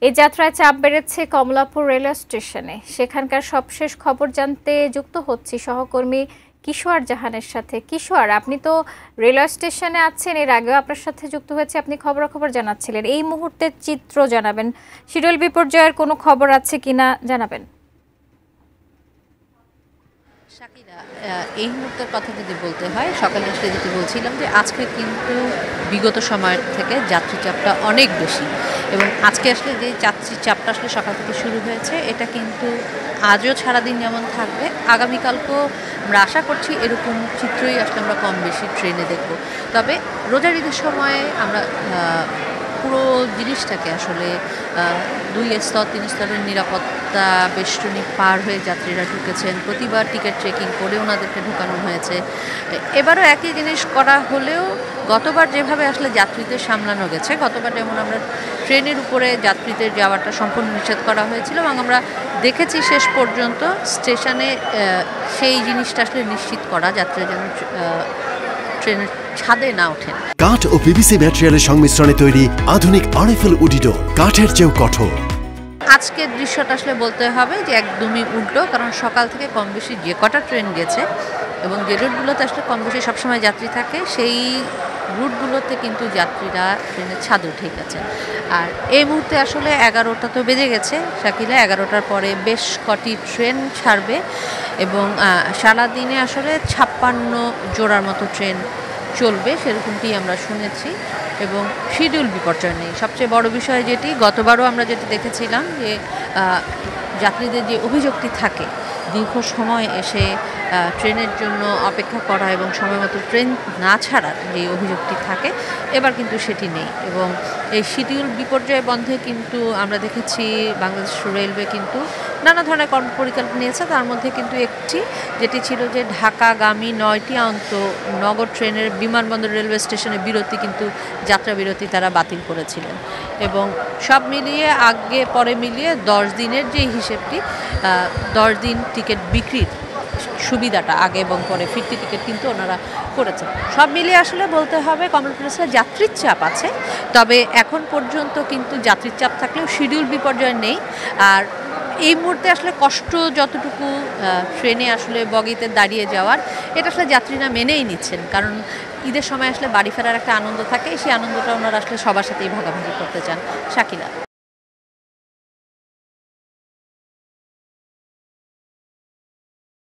এই যাত্রায় চাপ বেড়েছে কমলাপুর রেলওয়ে স্টেশনে। সেখানকার সবশেষ খবর জানতে যুক্ত হচ্ছি সহকর্মী কিশোর জাহানের সাথে। কিশোর, আপনি তো রেলওয়ে স্টেশনে আছেন, এর আগেও আপনার সাথে যুক্ত হয়েছে, আপনি খবরাখবর জানাচ্ছিলেন। এই মুহূর্তের চিত্র জানাবেন, শিডিউল বিপর্যয়ের কোনো খবর আছে কিনা জানাবেন। শাকিরা, এই মুহূর্তের কথা যদি বলতে হয়, সকালে আসলে যেটি বলছিলাম যে আজকে কিন্তু বিগত সময়ের থেকে যাত্রী চাপটা অনেক বেশি, এবং আজকে আসলে যে যাত্রী চাপটা আসলে সকাল থেকে শুরু হয়েছে এটা কিন্তু আজও সারাদিন যেমন থাকবে, আগামীকালকেও আমরা আশা করছি এরকম চিত্রই আসলে আমরা কম বেশি ট্রেনে দেখব। তবে রোজার ঈদের সময়ে আমরা পুরো জিনিসটাকে আসলে 2 স্তর 3 স্তরের নিরাপত্তা বেষ্টনী পার হয়ে যাত্রীরা ঢুকেছেন। প্রতিবার টিকিট চেকিং করে ওনাদেরকে ঢোকানো হয়েছে। এবারও একই জিনিস করা হলেও গতবার যেভাবে আসলে যাত্রীদের সামলানো গেছে, গতবার যেমন আমরা ট্রেনের উপরে যাত্রীদের যাওয়াটা সম্পূর্ণ নিষেধ করা হয়েছিল, এবং আমরা দেখেছি শেষ পর্যন্ত স্টেশনে সেই জিনিসটা আসলে নিশ্চিত করা, যাত্রীরা যেন ট্রেনের ছাদে না ওঠেন। কাঠ ও পিভিসি ম্যাটেরিয়ালের সংমিশ্রণে তৈরি আধুনিক আরএফএল উডিডোর, কাঠের চেয়েও কঠোর। আজকের দৃশ্যটা আসলে বলতে হবে যে একদমই উল্টো, কারণ সকাল থেকে কম বেশি যে কটা ট্রেন গেছে এবং যে রুটগুলোতে আসলে কম বেশি সবসময় যাত্রী থাকে, সেই রুটগুলোতে কিন্তু যাত্রীরা ট্রেনের ছাদ উঠে গেছে। আর এই মুহূর্তে আসলে 11টা তো বেজে গেছে শাকিলা, 11টার পরে বেশ কটি ট্রেন ছাড়বে, এবং সারাদিনে আসলে 56 জোড়ার মতো ট্রেন চলবে, সেরকমটি আমরা শুনেছি, এবং শিডিউল বিপর্যয় নেই। সবচেয়ে বড় বিষয় যেটি, গতবারও আমরা যেটি দেখেছিলাম যে যাত্রীদের যে অভিযোগটি থাকে দীর্ঘ সময় এসে ট্রেনের জন্য অপেক্ষা করা এবং সময় মতো ট্রেন না ছাড়ার যে অভিযোগটি থাকে, এবার কিন্তু সেটি নেই। এবং এই শিডিউল বিপর্যয় বন্ধে কিন্তু আমরা দেখেছি বাংলাদেশ রেলওয়ে কিন্তু নানা ধরনের কর্মপরিকল্পনা নিয়েছে। তার মধ্যে কিন্তু একটি যেটি ছিল যে ঢাকাগামী 9টি নগর ট্রেনের বিমানবন্দর রেলওয়ে স্টেশনে বিরতি, কিন্তু যাত্রা বিরতি তারা বাতিল করেছিলেন, এবং সব মিলিয়ে আগে পরে মিলিয়ে 10 দিনের যে হিসেবটি, 10 দিন টিকিট বিক্রির সুবিধাটা আগে এবং পরে ফিরতি টিকিট কিন্তু ওনারা করেছেন। সব মিলিয়ে আসলে বলতে হবে কমলাপুরে যাত্রীর চাপ আছে, তবে এখন পর্যন্ত কিন্তু যাত্রীর চাপ থাকলেও শিডিউল বিপর্যয় নেই। আর এই মুহূর্তে আসলে কষ্ট যতটুকু ট্রেনে আসলে বগিতে দাঁড়িয়ে যাওয়ার, এটা আসলে যাত্রীরা মেনেই নিচ্ছেন, কারণ ঈদের সময় আসলে বাড়ি ফেরার একটা আনন্দ থাকে, সেই আনন্দটা ওনারা আসলে সবার সাথেই ভাগাভাগি করতে চান। শাকিলা।